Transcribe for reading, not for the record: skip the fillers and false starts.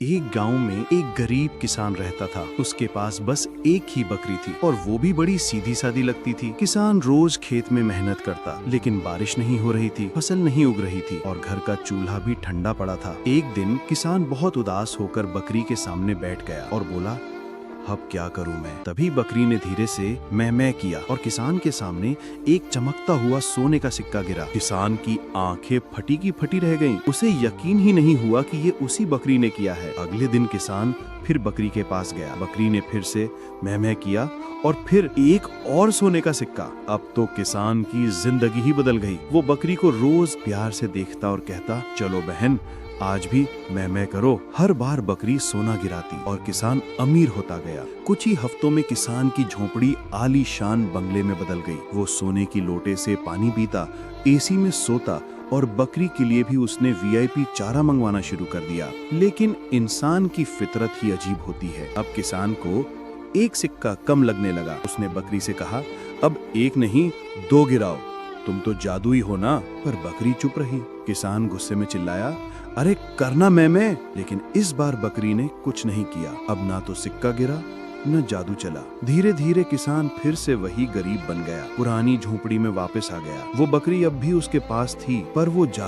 एक गांव में एक गरीब किसान रहता था। उसके पास बस एक ही बकरी थी और वो भी बड़ी सीधी सादी लगती थी। किसान रोज खेत में मेहनत करता, लेकिन बारिश नहीं हो रही थी, फसल नहीं उग रही थी और घर का चूल्हा भी ठंडा पड़ा था। एक दिन किसान बहुत उदास होकर बकरी के सामने बैठ गया और बोला, अब क्या करूं मैं। तभी बकरी ने धीरे से मैं किया और किसान के सामने एक चमकता हुआ सोने का सिक्का गिरा। किसान की आंखें फटी की फटी रह गईं। उसे यकीन ही नहीं हुआ कि ये उसी बकरी ने किया है। अगले दिन किसान फिर बकरी के पास गया। बकरी ने फिर से मैं किया और फिर एक और सोने का सिक्का। अब तो किसान की जिंदगी ही बदल गई। वो बकरी को रोज प्यार से देखता और कहता, चलो बहन, आज भी मैं करो। हर बार बकरी सोना गिराती और किसान अमीर होता गया। कुछ ही हफ्तों में किसान की झोपड़ी आलीशान बंगले में बदल गई। वो सोने की लोटे से पानी पीता, एसी में सोता और बकरी के लिए भी उसने वीआईपी चारा मंगवाना शुरू कर दिया। लेकिन इंसान की फितरत ही अजीब होती है। अब किसान को एक सिक्का कम लगने लगा। उसने बकरी से कहा, अब एक नहीं 2 गिराओ, तुम तो जादुई हो ना। पर बकरी चुप रही। किसान गुस्से में चिल्लाया, अरे करना मैं। लेकिन इस बार बकरी ने कुछ नहीं किया। अब ना तो सिक्का गिरा न जादू चला। धीरे धीरे किसान फिर से वही गरीब बन गया। पुरानी झोपड़ी में वापस आ गया। वो बकरी अब भी उसके पास थी, पर वो जादू